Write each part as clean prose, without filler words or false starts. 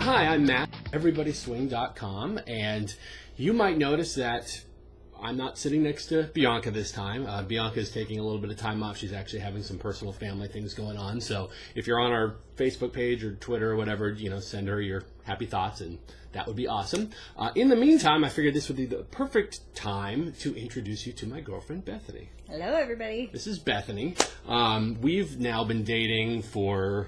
Hi, I'm Matt, everybodyswing.com, and you might notice that I'm not sitting next to Bianca this time. Bianca is taking a little bit of time off. She's actually having some personal family things going on. So if you're on our Facebook page or Twitter or whatever, send her your happy thoughts, and that would be awesome. In the meantime, I figured this would be the perfect time to introduce you to my girlfriend, Bethany. Hello, everybody. This is Bethany. We've now been dating for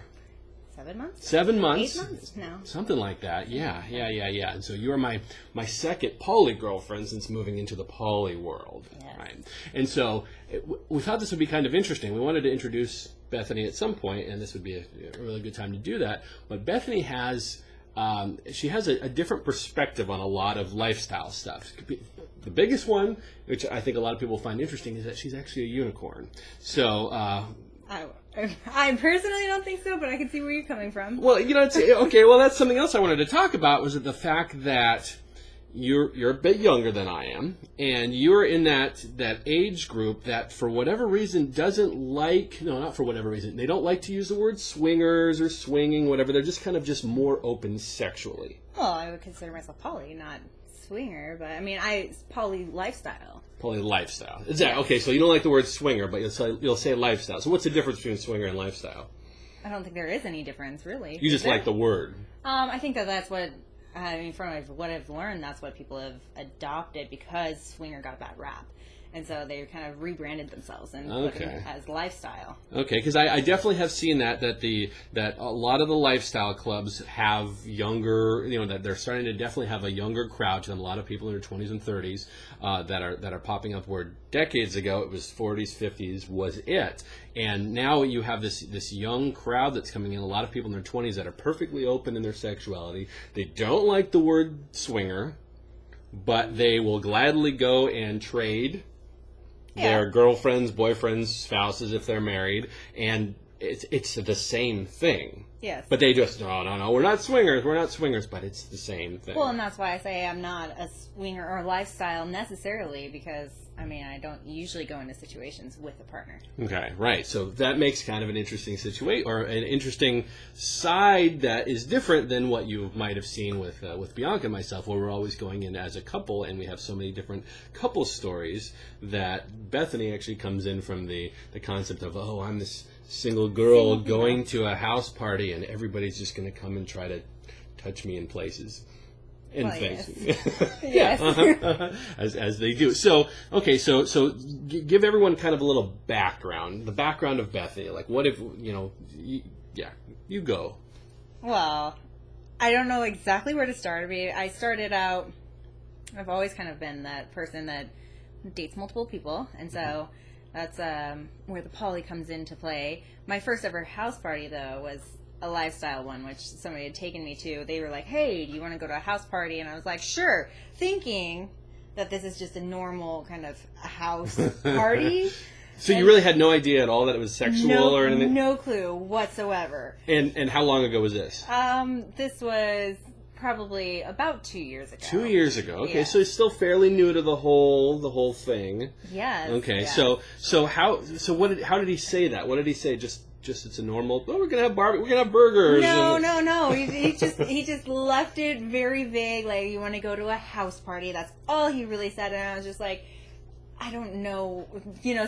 7 months? 7 months. 8 months now. Something like that. Yeah. And so you are my second poly girlfriend since moving into the poly world. Yes. Right. And so we thought this would be kind of interesting. We wanted to introduce Bethany at some point, and this would be a really good time to do that. But Bethany has a different perspective on a lot of lifestyle stuff. The biggest one, which I think a lot of people find interesting, is that she's actually a unicorn. So I personally don't think so, but I can see where you're coming from. Well, it's okay. Well, that's something else I wanted to talk about, was the fact that you're a bit younger than I am, and you're in that age group that, for whatever reason, doesn't like. No, not for whatever reason. They don't like to use the word swingers or swinging, whatever. They're just more open sexually. Well, I would consider myself poly, not swinger, but I mean, poly lifestyle. Poly lifestyle. Exactly. Okay, so you don't like the word swinger, but you'll say lifestyle. So what's the difference between swinger and lifestyle? I don't think there is any difference, really. You just like the word. I think that's what, from what I've learned, that's what people have adopted because swinger got a bad rap. And so they kind of rebranded themselves and put it as lifestyle. Okay, because I definitely have seen that a lot of the lifestyle clubs have younger, that they're starting to definitely have a younger crowd to them. A lot of people in their 20s and 30s that are popping up, where decades ago it was 40s, 50s was it. And now you have this young crowd that's coming in, a lot of people in their 20s that are perfectly open in their sexuality. They don't like the word swinger, but they will gladly go and trade their girlfriends, boyfriends, spouses if they're married, and it's the same thing. Yes. But they just, no, we're not swingers, but it's the same thing. Well, and that's why I say I'm not a swinger or lifestyle necessarily, because, I don't usually go into situations with a partner. Okay, right. So that makes kind of an interesting situation, or an interesting side that is different than what you might have seen with Bianca and myself, where we're always going in as a couple, and we have so many different couple stories, that Bethany actually comes in from the concept of, I'm this single girl going to a house party, and everybody's just going to come and try to touch me in places. And things. Yes. As they do. So, okay, so give everyone kind of a little background, the background of Bethany. Like, what if, you go. Well, I don't know exactly where to start. I started out, I've always kind of been that person that dates multiple people, and so that's where the poly comes into play. My first ever house party, though, was a lifestyle one, which somebody had taken me to. They were like, hey, do you want to go to a house party? And I was like, sure, thinking that this is just a normal kind of house party. So you really had no idea at all that it was sexual or anything? No clue whatsoever. And how long ago was this? This was probably about 2 years ago. 2 years ago. Okay, yeah. So it's still fairly new to the whole thing. Yes. Okay. Yeah. So how did he say that? What did he say? Just it's a normal. Oh, we're gonna have barbecue. We're gonna have burgers. No. He just left it very vague. Like, you want to go to a house party. That's all he really said. And I was just like, I don't know.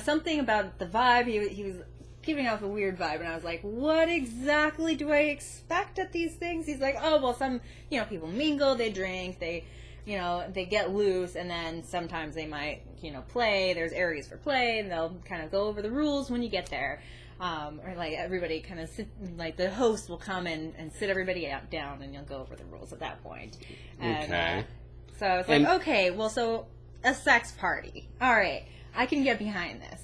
Something about the vibe. He was giving off a weird vibe, and I was like, what exactly do I expect at these things? He's like, oh, well, some people mingle, they drink, they get loose, and then sometimes they might play. There's areas for play, and they'll kind of go over the rules when you get there. Or like everybody kind of like the host will come and sit everybody down, and you'll go over the rules at that point. And, so I was like, okay, well, so a sex party. All right, I can get behind this.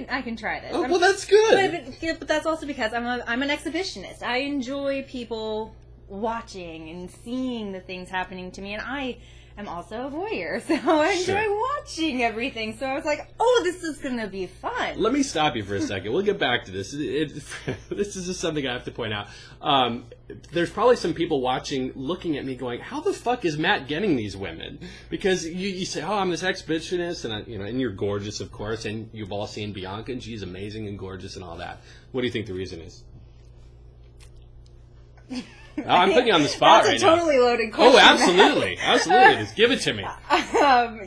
I can try this. Oh, well, that's good. But that's also because I'm an exhibitionist. I enjoy people watching and seeing the things happening to me, and I am also a voyeur, so I enjoy watching everything. So I was like, oh, this is going to be fun. Let me stop you for a second. We'll get back to this. This is just something I have to point out. There's probably some people watching, looking at me going, how the fuck is Matt getting these women? Because you say, oh, I'm this exhibitionist, and and you're gorgeous, of course, and you've all seen Bianca, and she's amazing and gorgeous and all that. What do you think the reason is? I'm putting you on the spot right now. That's a totally loaded question. Oh, absolutely. Absolutely. Just give it to me.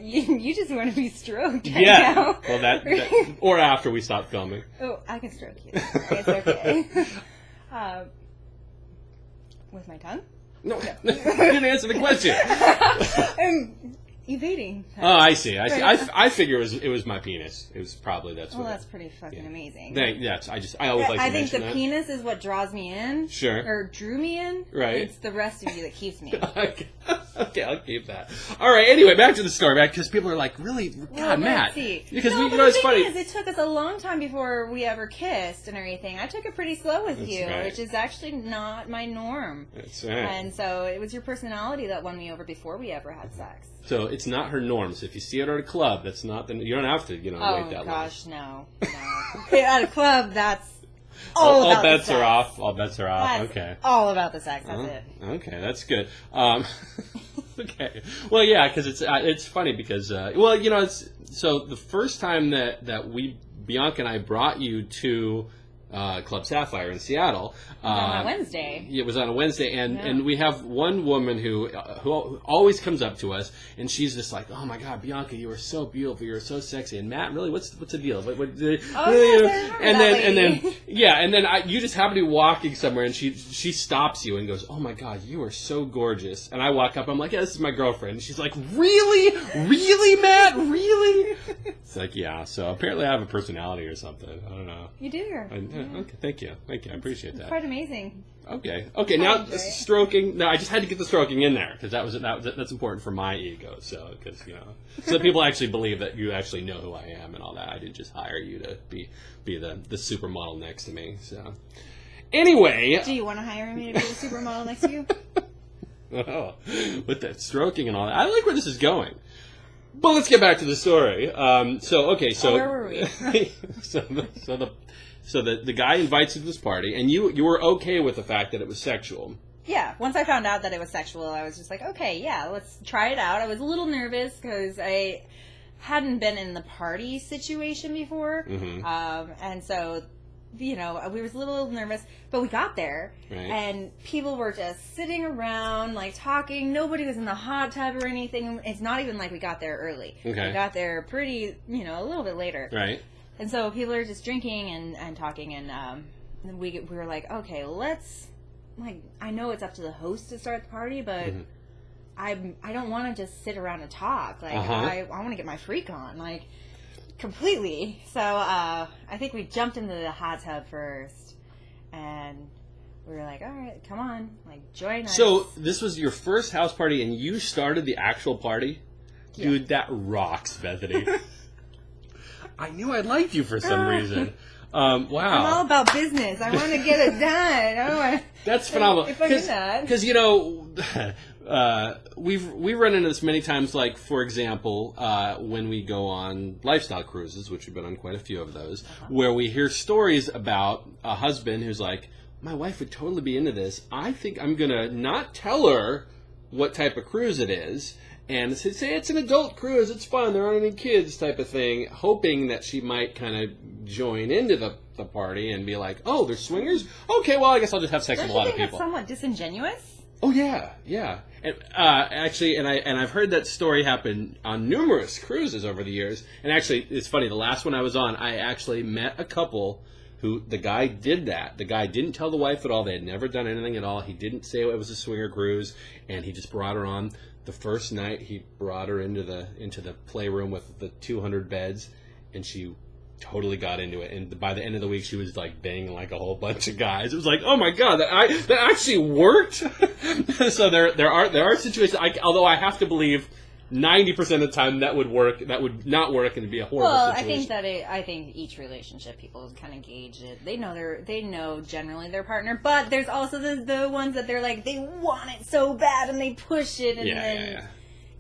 You just want to be stroked right Yeah. now. Well, that or after we stop filming. Oh, I can stroke you. It's okay. With my tongue? No, you didn't answer the question. I'm evading. Oh, I see. I figure it was my penis. It was probably that's. Well, what that's pretty fucking amazing. Yes, I always like to mention that. I think the penis is what draws me in. Sure. Or drew me in. Right. It's the rest of you that keeps me. Okay, I'll keep that. All right. Anyway, back to the story, because people are like, really, God, Matt. Because it's funny. It took us a long time before we ever kissed and everything. I took it pretty slow with you, right. which is actually not my norm. That's right. And so it was your personality that won me over before we ever had sex. So it's not her norms. If you see her at a club, that's not you don't have to, wait that long. Oh gosh, no. At a club, that's all bets are off. All bets are off. That's okay. all about the sex. That's it. Okay, that's good. Okay. Well, yeah, because it's funny because so the first time that Bianca and I brought you to Club Sapphire in Seattle. On a Wednesday. It was on a Wednesday, and we have one woman who always comes up to us, and she's just like, "Oh my God, Bianca, you are so beautiful, you are so sexy." And Matt, really, what's the deal? And then you just happen to be walking somewhere, and she stops you and goes, "Oh my God, you are so gorgeous." And I walk up, I'm like, "Yeah, this is my girlfriend." And she's like, "Really, Matt, really?" It's like, yeah. So apparently, I have a personality or something. I don't know. You do. Okay, thank you. I appreciate that. It's quite amazing. Okay. Now stroking. No, I just had to get the stroking in there because that's important for my ego. So so people actually believe that you actually know who I am and all that. I didn't just hire you to be the supermodel next to me. So anyway, do you want to hire me to be the supermodel next to you? Oh, with that stroking and all that, I like where this is going. But let's get back to the story. Where were we? So the guy invites you to this party, and you were okay with the fact that it was sexual. Yeah. Once I found out that it was sexual, I was just like, okay, yeah, let's try it out. I was a little nervous because I hadn't been in the party situation before, and so we was a little nervous. But we got there, right. And people were just sitting around, like talking. Nobody was in the hot tub or anything. It's not even like we got there early. Okay. We got there pretty, a little bit later. Right. And so people are just drinking and talking, and we were like, okay, I know it's up to the host to start the party, but I don't want to just sit around and talk. I want to get my freak on, completely. So I think we jumped into the hot tub first, and we were like, all right, come on, join us. So this was your first house party, and you started the actual party? Yeah. Dude, that rocks, Bethany. I knew I liked you for some reason. Wow. I'm all about business. I want to get it done. That's phenomenal. If I do that. Because, we've run into this many times, for example, when we go on lifestyle cruises, which we've been on quite a few of those, where we hear stories about a husband who's like, my wife would totally be into this. I think I'm going to not tell her what type of cruise it is, and say it's an adult cruise, it's fun, there aren't any kids type of thing, hoping that she might kind of join into the party and be like, oh, there's swingers? Okay, well, I guess I'll just have sex with a lot of people. That's somewhat disingenuous? Oh, yeah. And, actually, and I've heard that story happen on numerous cruises over the years. And actually, it's funny, the last one I was on, I actually met a couple who, the guy did that. The guy didn't tell the wife at all. They had never done anything at all. He didn't say it was a swinger cruise, and he just brought her on. The first night, he brought her into the playroom with the 200 beds, and she totally got into it. And by the end of the week, she was banging a whole bunch of guys. It was like, oh my God, that actually worked. So there are situations. Although I have to believe 90% of the time that would work, that would not work, and it'd be a horrible situation. I think each relationship, people kind of gauge it. They know generally their partner, but there's also the ones that they're like, they want it so bad and they push it, and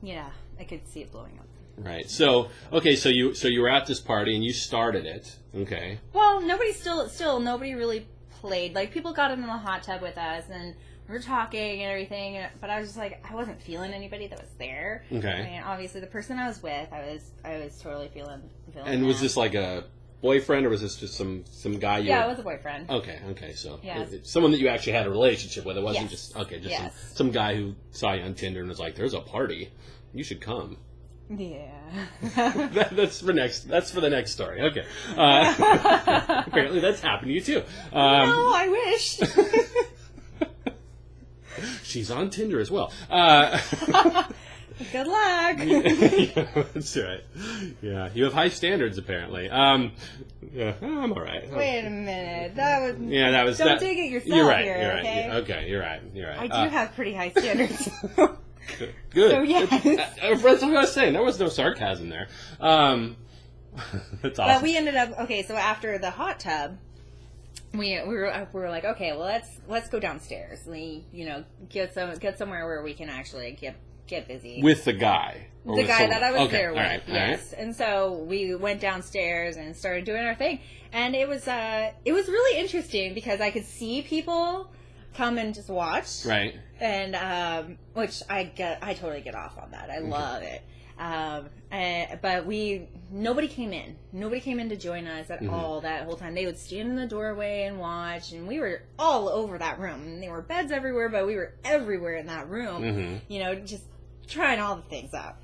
yeah, I could see it blowing up. Right. So you were at this party and you started it. Okay. Well, nobody really played. People got into the hot tub with us, and we were talking and everything, but I was just I wasn't feeling anybody that was there. Okay. I mean, obviously the person I was with, I was totally feeling. And was this a boyfriend, or was this just some guy? It was a boyfriend. Okay. So yes. Someone that you actually had a relationship with. It wasn't yes. just some guy who saw you on Tinder and was like, "There's a party, you should come." Yeah. That's for the next story. Okay. Apparently, that's happened to you too. No, I wish. She's on Tinder as well. Good luck. Yeah, that's right. Yeah, you have high standards apparently. Yeah, I'm all right. Wait a minute. That was. Don't dig it yourself. You're right. Here, you're right. okay? Okay, you're right. I do have pretty high standards. Good. So yes. That's what I was saying. There was no sarcasm there. That's awesome. But we ended up So after the hot tub, we were like, okay, well let's go downstairs. We get somewhere where we can actually get busy with the guy. The guy that I was there with. All right. Yes. And so we went downstairs and started doing our thing, and it was really interesting because I could see people come and just watch. Right. And which I totally get off on that. I love it. But nobody came in. Nobody came in to join us at all that whole time. They would stand in the doorway and watch, and we were all over that room. And there were beds everywhere, but we were everywhere in that room. Just trying all the things out.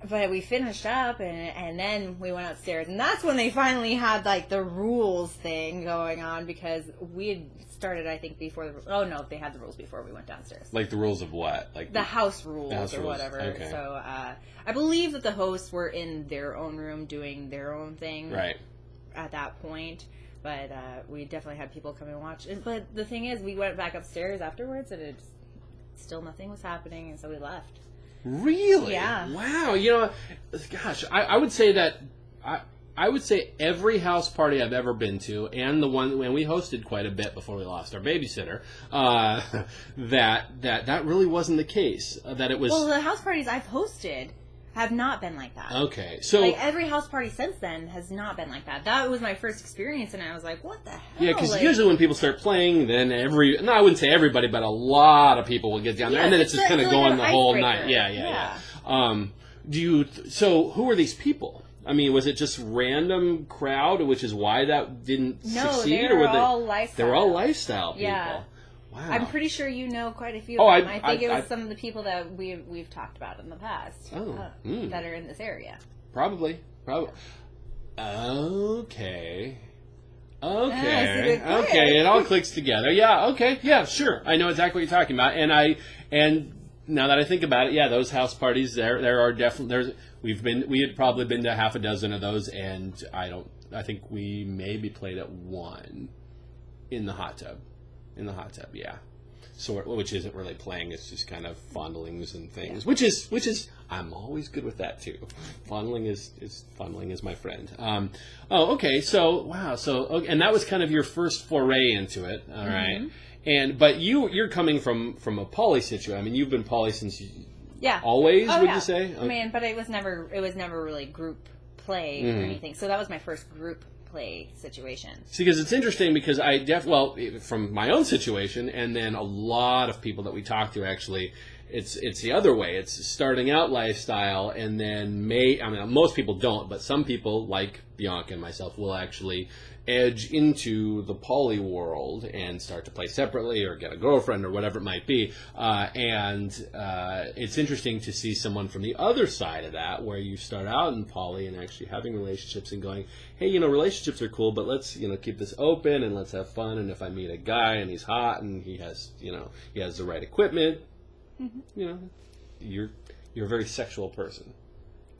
But we finished up, and then we went upstairs, and that's when they finally had like the rules thing going on, because we had started, I think, before they had the rules before we went downstairs. Like the rules of what? Like the house rules house or rules. whatever. Okay. So I believe that the hosts were in their own room doing their own thing right at that point. But we definitely had people come and watch. But the thing is, we went back upstairs afterwards, and still nothing was happening, and so we left. Really? Yeah. Wow. Gosh, I would say that I would say every house party I've ever been to, and the one when we hosted quite a bit before we lost our babysitter, that really wasn't the case. That it was. Well, the house parties I've hosted have not been like that. Okay, so like every house party since then has not been like that. That was my first experience, and I was like, "What the hell?" Yeah, because usually when people start playing, then I wouldn't say everybody, but a lot of people will get down there, and then it's just kind of going the whole night. Yeah. So who are these people? I mean, was it just random crowd, which is why that didn't succeed? They were all lifestyle. They were all lifestyle people. Yeah. Wow. I'm pretty sure you know quite a few of them. I think it was some of the people that we've talked about in the past that are in this area. Probably. Okay. It all clicks together. Yeah. Okay. Yeah. Sure. I know exactly what you're talking about. And now that I think about it, yeah, those house parties there are definitely we had probably been to half a dozen of those, and I think we maybe played at one in the hot tub. Yeah. So, which isn't really playing; it's just kind of fondlings and things. Yeah. Which is I'm always good with that too. Fondling is my friend. Okay. So wow. And that was kind of your first foray into it. All right. But you're coming from a poly situation. I mean, you've been poly since always. Would you say? Okay. I mean, but it was never really group play or anything. So that was my first group play situation. See, because it's interesting because from my own situation, and then a lot of people that we talk to actually, it's the other way. It's starting out lifestyle, and then most people don't, but some people like Bianca and myself will actually edge into the poly world and start to play separately or get a girlfriend or whatever it might be. It's interesting to see someone from the other side of that, where you start out in poly and actually having relationships and going, hey, relationships are cool, but let's, keep this open and let's have fun. And if I meet a guy and he's hot and he has, he has the right equipment, you're a very sexual person.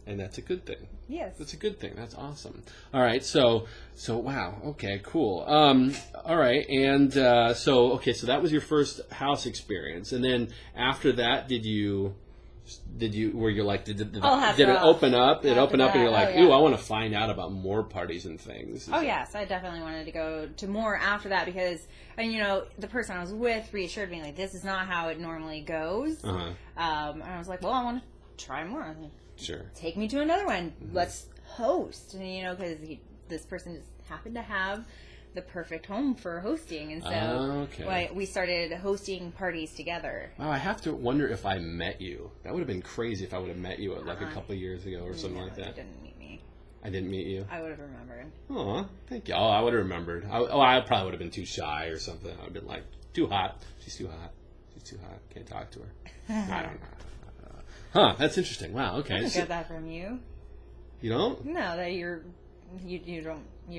And that's a good thing. Yes. That's a good thing. That's awesome. All right. So wow. Okay, cool. All right. And so that was your first house experience. And then after that, did you were you like, did it open up? It opened up and you're like, ooh, I want to find out about more parties and things. Yes. I definitely wanted to go to more after that because, the person I was with reassured me, like, this is not how it normally goes. And I was like, well, I want to try more. Sure. Take me to another one. Let's host. Because this person just happened to have the perfect home for hosting, and so we started hosting parties together. Wow, I have to wonder if I met you. That would have been crazy if I would have met you a couple of years ago or something like that. You didn't meet me. I didn't meet you. I would have remembered. Oh, thank you. Oh, I would have remembered. I probably would have been too shy or something. I would have been like, too hot. She's too hot. She's too hot. Can't talk to her. I don't know. Huh, that's interesting. Wow, okay. I don't get that from you. You don't? No, that you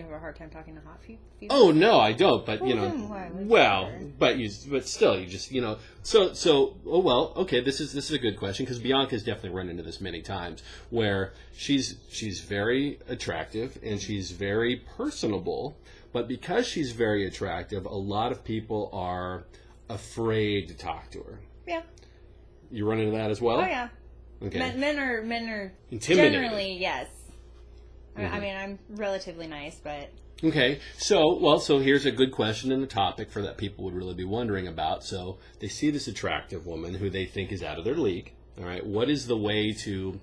have a hard time talking to hot people? Oh, no, I don't, but, but still, you just, okay, this is a good question, because Bianca's definitely run into this many times, where she's very attractive, and she's very personable, but because she's very attractive, a lot of people are afraid to talk to her. Yeah. You run into that as well? Oh, yeah. Okay. Men are intimidated. Generally, yes. Mm-hmm. I mean, I'm relatively nice, but... Okay, so here's a good question and a topic for that people would really be wondering about. So they see this attractive woman who they think is out of their league. All right, what is the way to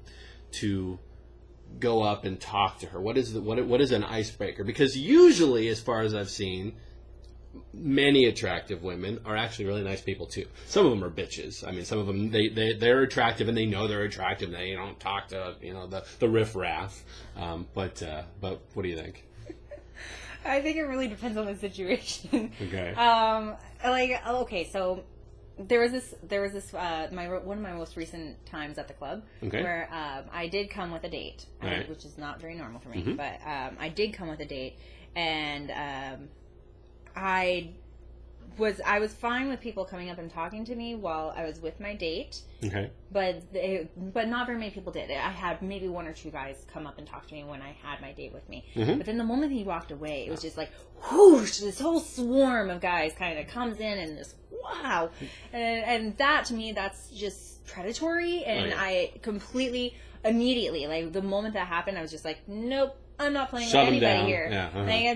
go up and talk to her? What is an icebreaker? Because usually, as far as I've seen, many attractive women are actually really nice people too. Some of them are bitches. I mean, some of them they're attractive and they know they're attractive. They don't talk to the riffraff. But what do you think? I think it really depends on the situation. Okay. So there was this one of my most recent times at the club where I did come with a date, which is not very normal for me, mm-hmm. but I did come with a date, and I was fine with people coming up and talking to me while I was with my date. Okay. But not very many people did. I had maybe one or two guys come up and talk to me when I had my date with me. Mm-hmm. But then the moment he walked away, it was just like, whoosh, this whole swarm of guys kind of comes in and just, wow. And that, to me, that's just predatory. And I completely, immediately, like the moment that happened, I was just like, nope, I'm not playing with anybody here. Yeah, uh-huh. Like,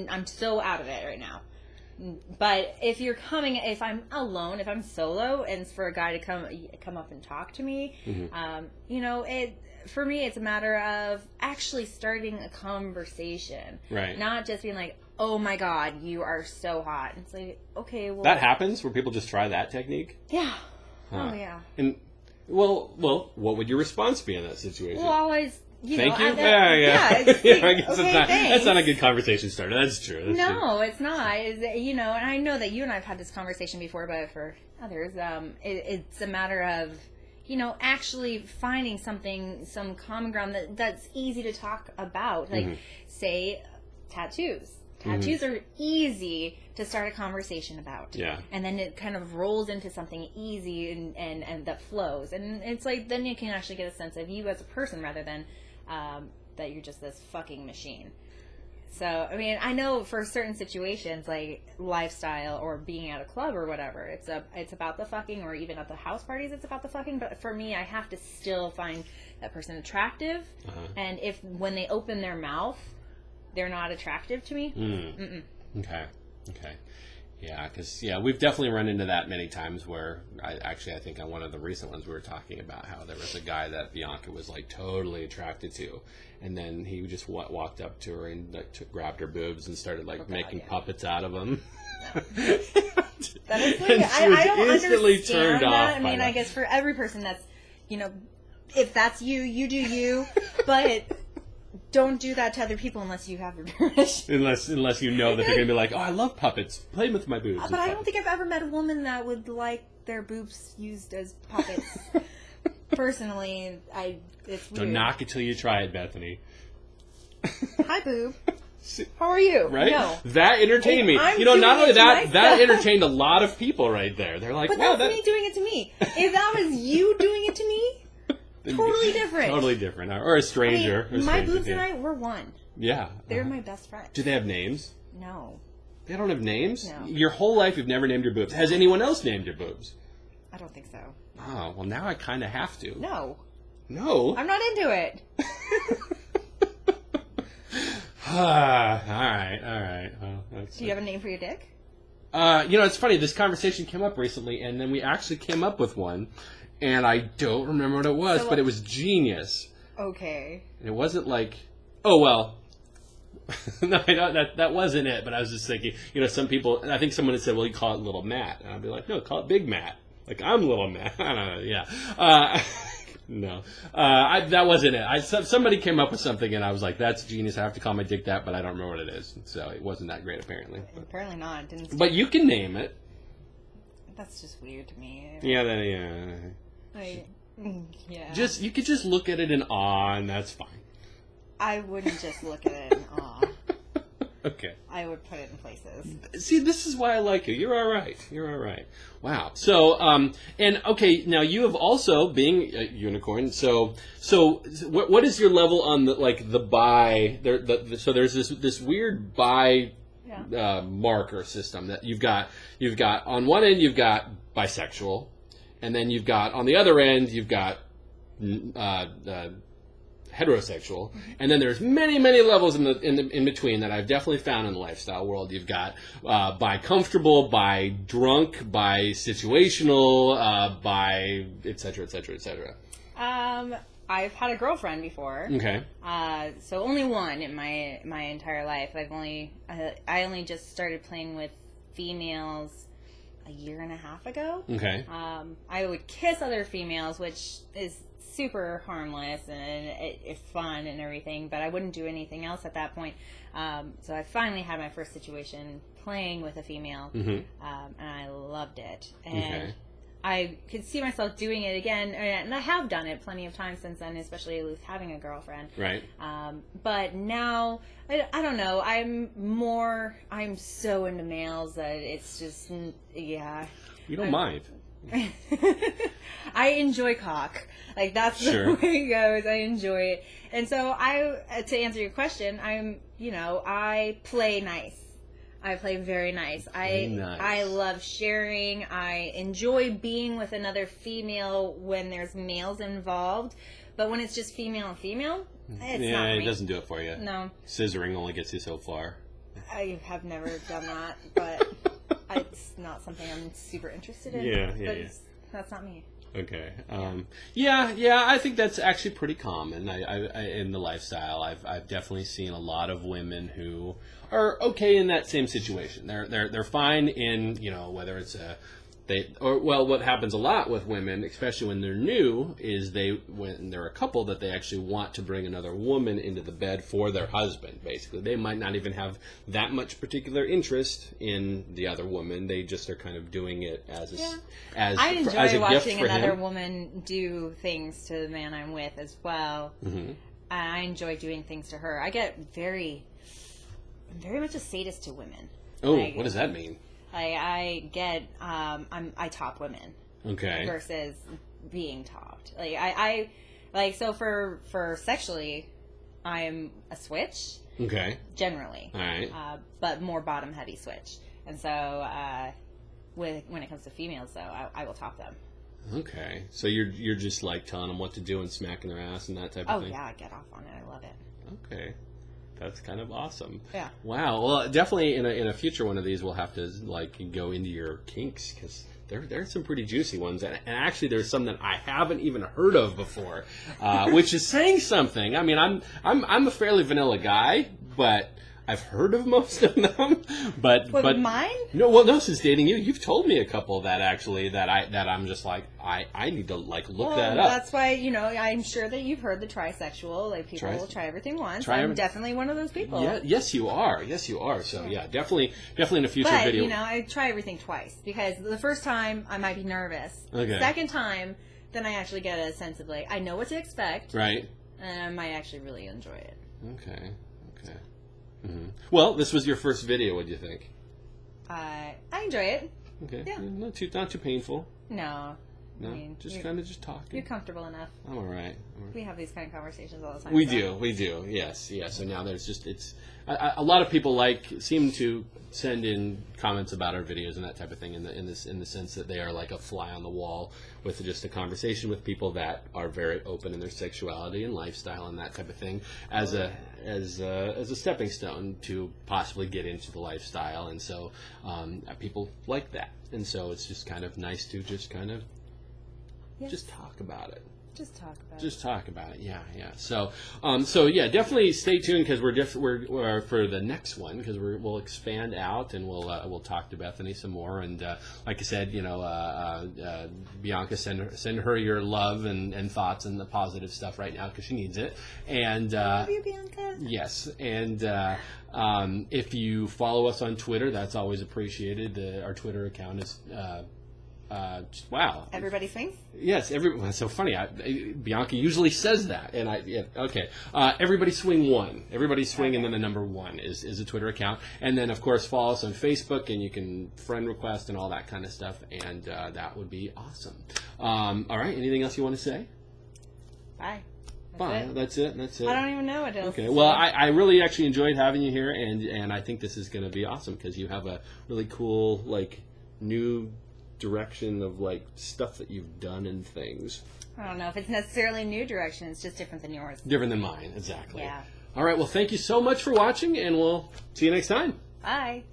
I'm so out of it right now. But if I'm alone, if I'm solo, and for a guy to come up and talk to me, mm-hmm. For me, it's a matter of actually starting a conversation, right? Not just being like, "Oh my God, you are so hot." It's like, okay, well, that happens where people just try that technique. Yeah. Huh. Oh yeah. And well, what would your response be in that situation? Well, always. Thank you. Yeah. I guess that's not a good conversation starter. That's true. It's not. And I know that you and I have had this conversation before, but for others, it's a matter of, actually finding some common ground that's easy to talk about. Like, mm-hmm. say, tattoos. Tattoos mm-hmm. are easy to start a conversation about. Yeah. And then it kind of rolls into something easy and that flows. And it's like, then you can actually get a sense of you as a person rather than that you're just this fucking machine. So, I mean, I know for certain situations, like lifestyle or being at a club or whatever, it's about the fucking, or even at the house parties, it's about the fucking. But for me, I have to still find that person attractive. Uh-huh. And if when they open their mouth, they're not attractive to me. Mm. Okay. Yeah, because we've definitely run into that many times where I think on one of the recent ones we were talking about how there was a guy that Bianca was like totally attracted to, and then he just walked up to her and grabbed her boobs and started making puppets out of them. No. That is like, I don't understand that. I mean, I guess for every person that's, if that's you do you, but. Don't do that to other people unless you have their permission. Unless you know that they're going to be like, oh, I love puppets. Play with my boobs. But I don't think I've ever met a woman that would like their boobs used as puppets. Personally, it's weird. Don't knock it till you try it, Bethany. Hi, boob. How are you? Right? No. That entertained me. Not only that, that entertained a lot of people right there. They're like, but wow, that's me doing it to me. If that was you doing it to me, totally different. Or a stranger. My boobs and I, we're one. Yeah. They're my best friends. Do they have names? No. They don't have names? No. Your whole life you've never named your boobs. Has anyone else named your boobs? I don't think so. Oh, well now I kind of have to. No. No? I'm not into it. All right. Well, do you have a name for your dick? It's funny. This conversation came up recently, and then we actually came up with one. And I don't remember what it was, but it was genius. Okay. And it wasn't like, oh, well, no, that wasn't it. But I was just thinking, some people, I think someone had said, well, you call it Little Matt. And I'd be like, no, call it Big Matt. Like, I'm Little Matt. I don't know, yeah. No. That wasn't it. Somebody came up with something, and I was like, that's genius. I have to call my dick that, but I don't remember what it is. So it wasn't that great, apparently. Apparently not. It didn't. But you can name it. That's just weird to me. Yeah. Yeah. You could just look at it in awe, and that's fine. I wouldn't just look at it in awe. Okay. I would put it in places. See, this is why I like you. You're all right. Wow. So, and okay, now you have also, being a unicorn, so what is your level on the bi? So there's this weird bi marker system that you've got on one end you've got bisexual, and then you've got on the other end you've got heterosexual, and then there's many levels in between that I've definitely found in the lifestyle world. You've got bi comfortable, bi drunk, bi situational, bi etc. I've had a girlfriend before. Okay. So only one in my entire life. I only just started playing with females a year and a half ago. Okay. I would kiss other females, which is super harmless and it's fun and everything, but I wouldn't do anything else at that point. So I finally had my first situation playing with a female, and I loved it. And I could see myself doing it again, and I have done it plenty of times since then, especially with having a girlfriend. Right. But now, I don't know, I'm so into males that it's just, yeah. You don't mind. I enjoy cock. Like, that's the way it goes. I enjoy it. And so to answer your question, I play nice. I play very nice. I love sharing. I enjoy being with another female when there's males involved. But when it's just female and female, it's not for me. It doesn't do it for you. No. Scissoring only gets you so far. I have never done that, but it's not something I'm super interested in. Yeah. That's not me. Okay. I think that's actually pretty common. I in the lifestyle, I've definitely seen a lot of women who are okay in that same situation. They're fine in, whether it's what happens a lot with women, especially when they're new, is when they're a couple, that they actually want to bring another woman into the bed for their husband. Basically, they might not even have that much particular interest in the other woman. They just are kind of doing it as I enjoy as a watching gift for another him. woman do things to the man I'm with as well. Mm-hmm. I enjoy doing things to her. I get very much a sadist to women. Oh, what does that mean? I top women. Okay. Versus being topped. So for sexually, I'm a switch. Okay. Generally. All right. But more bottom heavy switch. And so when it comes to females, though, I will top them. Okay. So you're just like telling them what to do and smacking their ass and that type of thing? Oh, yeah, I get off on it. I love it. Okay. That's kind of awesome. Yeah. Wow. Well, definitely in a future one of these, we'll have to go into your kinks, because there's some pretty juicy ones, and actually there's some that I haven't even heard of before, which is saying something. I mean, I'm a fairly vanilla guy, but I've heard of most of them. But mine? No. Since dating you, you've told me a couple that actually that I'm just like I need to look that up. That's why I'm sure that you've heard the trisexual. Like, people will try everything once. I'm definitely one of those people. Yeah, yes you are. So yeah, definitely in a future video. But I try everything twice, because the first time I might be nervous. Okay. Second time, then I actually get a sense of I know what to expect. Right. And I might actually really enjoy it. Okay. Mm-hmm. Well, this was your first video. What do you think? I enjoy it. Okay. Yeah. Not too painful. No. No. Just kind of talking. You're comfortable enough. I'm all right. We have these kind of conversations all the time. We do. Yes. So now there's just a lot of people seem to send in comments about our videos and that type of thing in the sense that they are like a fly on the wall with just a conversation with people that are very open in their sexuality and lifestyle and that type of thing as a stepping stone to possibly get into the lifestyle. And so people like that, and so it's just kind of nice to just kind of just talk about it. Just talk about it. Just talk about it. Yeah. So, yeah, definitely stay tuned because we're for the next one because we'll expand out and we'll talk to Bethany some more. And like I said, Bianca, send her your love and thoughts and the positive stuff right now because she needs it. And I love you, Bianca. Yes, and if you follow us on Twitter, that's always appreciated. Our Twitter account is. Wow. Everybody swings? Yes, that's so funny. Bianca usually says that, and okay. Everybody swing 1. Everybody swing, okay. And then the number 1 is a Twitter account, and then of course follow us on Facebook, and you can friend request and all that kind of stuff, and that would be awesome. All right. Anything else you want to say? Bye. Bye. That's it. I don't even know what else. Okay. Well, I really actually enjoyed having you here, and I think this is going to be awesome because you have a really cool new direction of stuff that you've done and things. I don't know if it's necessarily a new direction. It's just different than yours. Different than mine, exactly. Yeah. All right. Well, thank you so much for watching, and we'll see you next time. Bye.